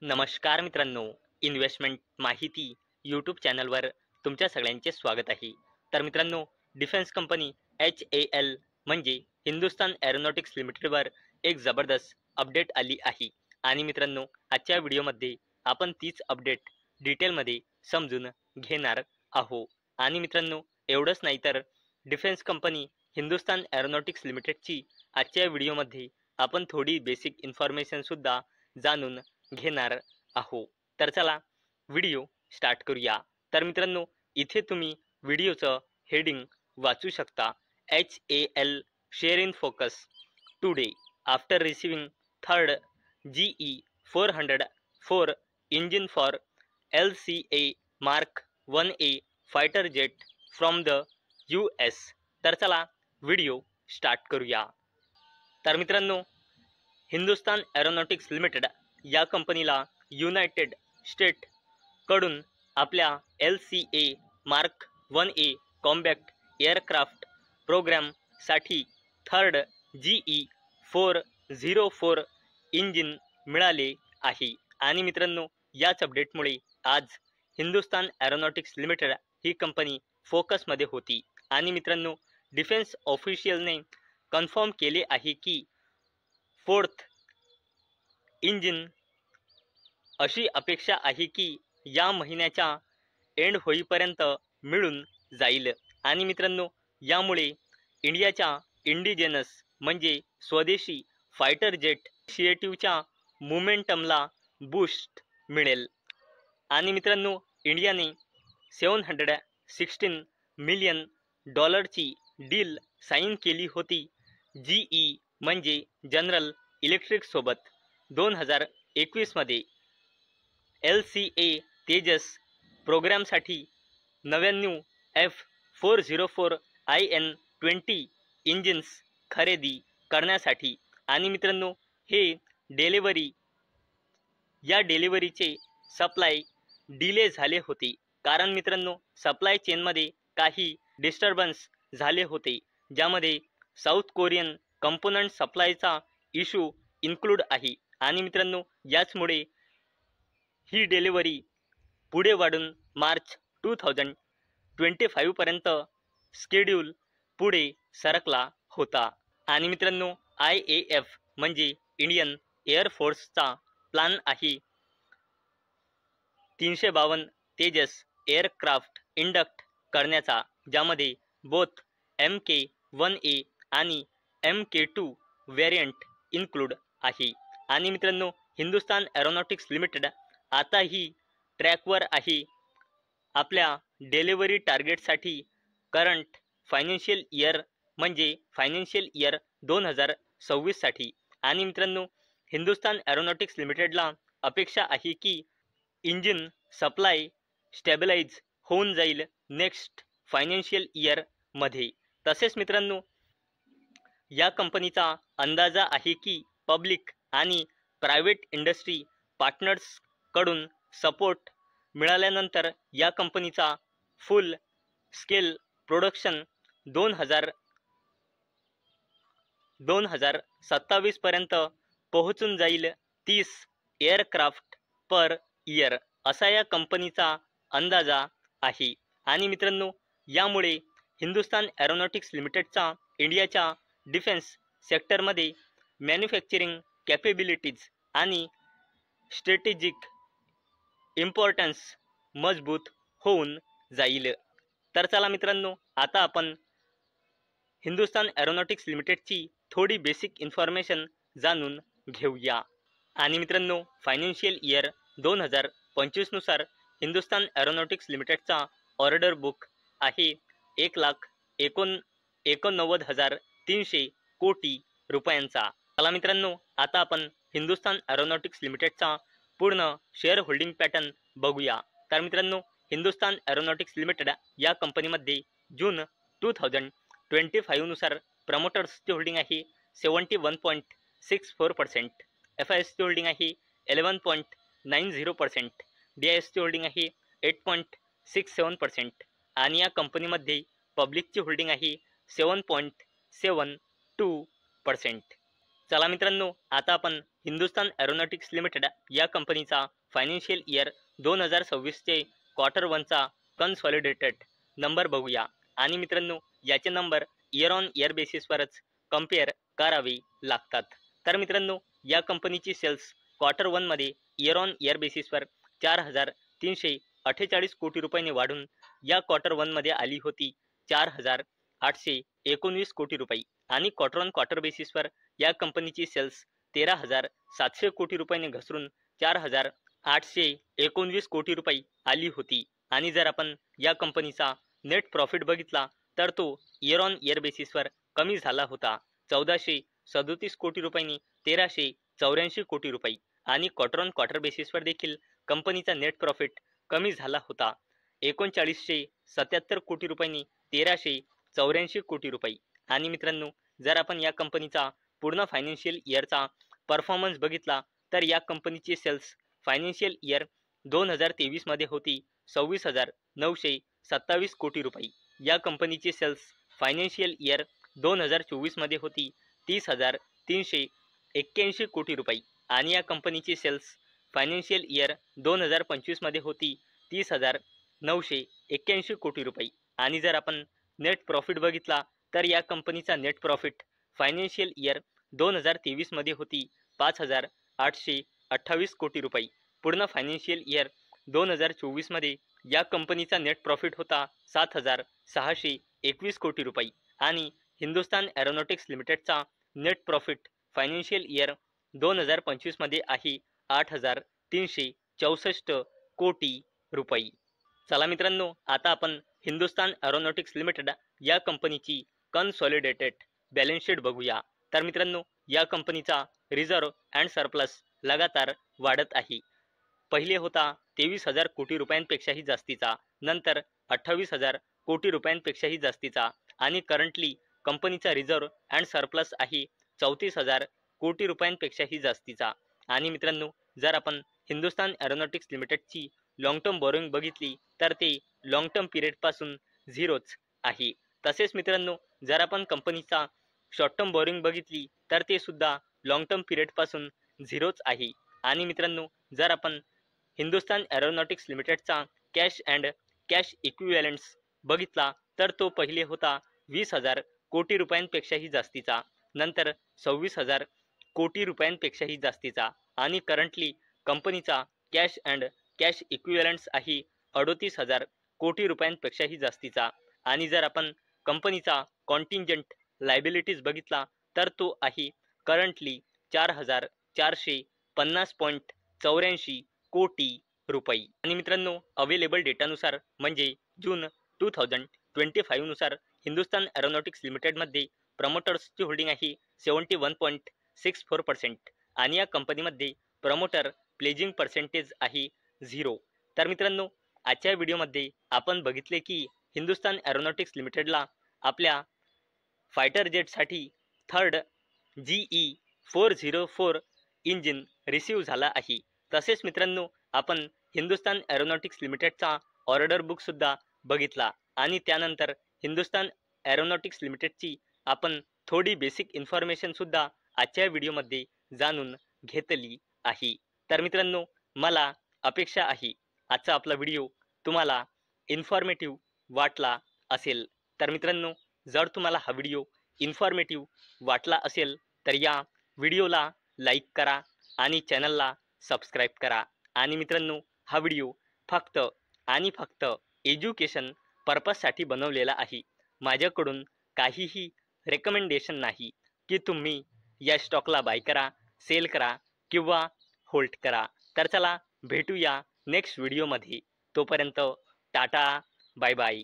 नमस्कार मित्रांनो, इन्व्हेस्टमेंट माहिती यूट्यूब चॅनलवर तुमच्या सगळ्यांचे स्वागत आहे. तर मित्रांनो, डिफेन्स कंपनी HAL म्हणजे हिंदुस्तान एरोनॉटिक्स लिमिटेडवर एक जबरदस्त अपडेट आली आहे. आणि मित्रांनो, आजच्या व्हिडिओमध्ये आपण तीच अपडेट डिटेलमध्ये समजून घेणार आहोत. आणि मित्रांनो, एवढंच नाही तर डिफेन्स कंपनी हिंदुस्तान एरोनॉटिक्स लिमिटेडची आजच्या व्हिडिओमध्ये आपण थोडी बेसिक इन्फॉर्मेशनसुद्धा जाणून घेणार आहोत. तर चला व्हिडिओ स्टार्ट करूया. तर मित्रांनो, इथे तुम्ही व्हिडिओचं हेडिंग वाचू शकता. HAL share in focus today after receiving third GE-404 engine for LCA Mark 1A fighter jet from the US. तर चला व्हिडिओ स्टार्ट करूया. तर मित्रांनो, हिंदुस्तान एरोनॉटिक्स लिमिटेड या कंपनीला युनायटेड स्टेट कडून आपल्या LCA Mark 1A combat aircraft प्रोग्रॅमसाठी थर्ड GE-404 इंजिन मिळाले आहे. आणि मित्रांनो, याच अपडेटमुळे आज हिंदुस्तान एरोनॉटिक्स लिमिटेड ही कंपनी फोकसमध्ये होती. आणि मित्रांनो, डिफेन्स ऑफिशियलने कन्फर्म केले आहे की फोर्थ इंजिन अशी अपेक्षा आहे की या महिन्याच्या एंड होईपर्यंत मिळून जाईल. आणि मित्रांनो, यामुळे इंडियाच्या इंडिजेनस म्हणजे स्वदेशी फायटर जेट इनिशिएटिव्हच्या मोमेंटमला बूस्ट मिळेल. आणि मित्रांनो, इंडियाने $716 मिलियन डील साईन केली होती GE म्हणजे जनरल इलेक्ट्रिक सोबत 2021 मध्ये. LCA तेजस प्रोग्रामसाठी 99 F404 IN-20 इंजिन्स खरेदी करण्यासाठी. आणि मित्रांनो, या डिलिव्हरीचे सप्लाय डिले झाले होते, कारण मित्रांनो, सप्लाय चेनमध्ये काही डिस्टर्बन्स झाले होते, ज्यामध्ये साऊथ कोरियन कंपोनंट सप्लायचा इश्यू इन्क्लूड आहे. आणि मित्रांनो, याचमुळे ही डिलिव्हरी पुढे वाढून मार्च 2025 पर्यंत स्केड्यूल पुढे सरकला होता. आणि मित्रांनो, IAF म्हणजे इंडियन एअरफोर्सचा प्लॅन आहे 352 तेजस एअरक्राफ्ट इंडक्ट करण्याचा, ज्यामध्ये बोथ MK-1A आणि MK-2 व्हेरियंट इन्क्लूड आहे. आणि मित्रांनो, हिंदुस्तान एरोनॉटिक्स लिमिटेड आताही ट्रॅकवर आहे आपल्या डिलिव्हरी टार्गेटसाठी करंट फायनान्शियल इयर म्हणजे फायनान्शियल इयर 2026 साठी. आणि मित्रांनो, हिंदुस्तान एरोनॉटिक्स लिमिटेडला अपेक्षा आहे की इंजिन सप्लाय स्टॅबिलाइज होऊन जाईल नेक्स्ट फायनान्शियल इयर मध्ये. तसेच मित्रांनो, या कंपनीचा अंदाजा आहे की पब्लिक आणि प्रायव्हेट इंडस्ट्री पार्टनर्सकडून सपोर्ट मिळाल्यानंतर या कंपनीचा फुल स्केल प्रोडक्शन 2027 पर्यंत पोहोचून जाईल 30 एअरक्राफ्ट पर इयर, असा या कंपनीचा अंदाजा आहे. आणि मित्रांनो, यामुळे हिंदुस्तान एरोनॉटिक्स लिमिटेडचा इंडियाच्या डिफेन्स सेक्टरमध्ये मॅन्युफॅक्चरिंग कॅपेबिलिटीज आणि स्ट्रॅटेजिक इम्पॉर्टन्स मजबूत होऊन जाईल. तर चला मित्रांनो, आता आपण हिंदुस्तान एरोनॉटिक्स लिमिटेडची थोडी बेसिक इन्फॉर्मेशन जाणून घेऊया. आणि मित्रांनो, फायनान्शियल इयर 2025 नुसार हिंदुस्तान एरोनॉटिक्स लिमिटेडचा ऑर्डर बुक आहे 1,89,300 कोटी रुपयांचा. चला मित्रांनो, आता आपण हिंदुस्तान एरोनॉटिक्स लिमिटेडचा पूर्ण शेअर होल्डिंग पॅटर्न बघूया. तर मित्रांनो, हिंदुस्तान एरोनॉटिक्स लिमिटेड या कंपनीमध्ये जून 2025 नुसार प्रमोटर्सची होल्डिंग आहे 71.64%, FISची होल्डिंग आहे 11.90%, DISची होल्डिंग आहे 8.67%, आणि या कंपनीमध्ये पब्लिकची होल्डिंग आहे 7.72%. चला मित्रांनो, आता आपण हिंदुस्तान एरोनॉटिक्स लिमिटेड या कंपनीचा फायनान्शियल इयर 2026चे क्वार्टर 1चा कन्सॉलिडेटेड नंबर बघूया. आणि मित्रांनो, याचे नंबर इयर ऑन इयर बेसिसवरच कम्पेअर करावे लागतात. तर मित्रांनो, या कंपनीची सेल्स क्वार्टर 1मध्ये इयर ऑन इयर बेसिसवर 4,348 कोटी रुपयांनी वाढून या क्वार्टर 1मध्ये आली होती 4,819 कोटी रुपये. आणि क्वार्टर ऑन क्वार्टर बेसिसवर या कंपनीची सेल्स 13,700 कोटी रुपयांनी घसरून 4,819 कोटी रुपये आली होती. आणि जर आपण या कंपनीचा नेट प्रॉफिट बघितला तर तो इयर ऑन इयर बेसिसवर कमी झाला होता 1,437 कोटी रुपयांनी 1,384 कोटी रुपये. आणि क्वार्टर ऑन क्वार्टर बेसिसवर देखील कंपनीचा नेट प्रॉफिट कमी झाला होता 3,977 कोटी रुपयांनी 1,384 कोटी रुपये. आणि मित्रांनो, जर आपण या कंपनीचा पूर्ण फायनान्शियल इयरचा परफॉर्मन्स बघितला तर या कंपनीची सेल्स फायनान्शियल इयर 2023 मध्ये होती 26,927 कोटी रुपये. या कंपनीची सेल्स फायनान्शियल इयर 2024 मध्ये होती 30,381 कोटी रुपये. आणि या कंपनीची सेल्स फायनान्शियल इयर 2025 मध्ये होती 30,981 कोटी रुपये. आणि जर आपण नेट प्रॉफिट बघितला तर या कंपनीचा नेट प्रॉफिट फायनान्शियल इयर 2023 मध्ये होती 5,828 कोटी रुपये. पूर्ण फायनान्शियल इयर 2024 मध्ये या कंपनीचा नेट प्रॉफिट होता 7,621 कोटी रुपये. आणि हिंदुस्तान एरोनॉटिक्स लिमिटेडचा नेट प्रॉफिट फायनान्शियल इयर 2025 मध्ये आहे 8,364 कोटी रुपये. चला मित्रांनो, आता आपण हिंदुस्तान एरोनॉटिक्स लिमिटेड या कंपनीची कन्सॉलिडेटेड बॅलन्स शीट बघूया. तर मित्रांनो, या कंपनीचा रिझर्व अँड सरप्लस लगातार वाढत आहे. पहिले होता 23,000 कोटी रुपयांपेक्षाही जास्तीचा, नंतर 28,000 कोटी रुपयांपेक्षाही जास्तीचा, आणि करंटली कंपनीचा रिझर्व अँड सरप्लस आहे 34,000 कोटी रुपयांपेक्षाही जास्तीचा. आणि मित्रांनो, जर आपण हिंदुस्तान एरोनॉटिक्स लिमिटेडची लॉंग टर्म बोरोइंग बघितली तर ते लॉंग टर्म पिरियडपासून झिरोच आहे. तसेच मित्रांनो, जर आपण कंपनीचा शॉर्ट टर्म बोरोइंग बघितली तर ते सुद्धा लॉंग टर्म पिरियडपासून झिरोच आहे. आणि मित्रांनो, जर आपण हिंदुस्तान एरोनॉटिक्स लिमिटेडचा कॅश अँड कॅश इक्विव्हॅलंट्स बघितला तर तो पहिले होता 20,000 कोटी रुपयांपेक्षाही जास्तीचा, नंतर 26,000 कोटी रुपयांपेक्षाही जास्तीचा, आणि करंटली कंपनीचा कॅश अँड कॅश इक्विव्हॅलंट्स आहे 38,000 कोटी रुपयांपेक्षाही जास्तीचा. आणि जर आपण कंपनीचा कॉन्टिंजंट लायबिलिटीज बघितला तर तो आहे करंटली 4,450.84 कोटी रुपये. आणि मित्रांनो, अवेलेबल डेटानुसार म्हणजे जून 2025 नुसार हिंदुस्तान एरोनॉटिक्स लिमिटेडमध्ये प्रमोटर्सची होल्डिंग आहे 71.64%, आणि या कंपनीमध्ये प्रमोटर प्लेजिंग पर्सेंटेज आहे 0. तर मित्रांनो, आजच्या व्हिडिओमध्ये आपण बघितले की हिंदुस्तान एरोनॉटिक्स लिमिटेडला आपल्या फायटर जेटसाठी थर्ड GE-404 इंजिन रिसीव झाला आहे. तसेच मित्रांनो, आपण हिंदुस्तान एरोनॉटिक्स लिमिटेडचा ऑर्डर बुकसुद्धा बघितला, आणि त्यानंतर हिंदुस्तान एरोनॉटिक्स लिमिटेडची आपण थोडी बेसिक इन्फॉर्मेशनसुद्धा आजच्या व्हिडिओमध्ये जाणून घेतली आहे. तर मित्रांनो, मला अपेक्षा आहे आजचा आपला व्हिडिओ तुम्हाला इन्फॉर्मेटिव्ह वाटला असेल. तर मित्रांनो, जर तुम्हाला हा व्हिडिओ इन्फॉर्मेटिव्ह वाटला असेल तर या व्हिडिओला लाईक करा आणि चॅनलला सबस्क्राईब करा. आणि मित्रांनो, हा व्हिडिओ फक्त आणि फक्त एज्युकेशन पर्पजसाठी बनवलेला आहे. माझ्याकडून काहीही रेकमेंडेशन नाही की तुम्ही या स्टॉकला बाय करा, सेल करा किंवा होल्ड करा. तर चला भेटूया नेक्स्ट व्हिडिओमध्ये. तोपर्यंत टाटा, बाय बाय.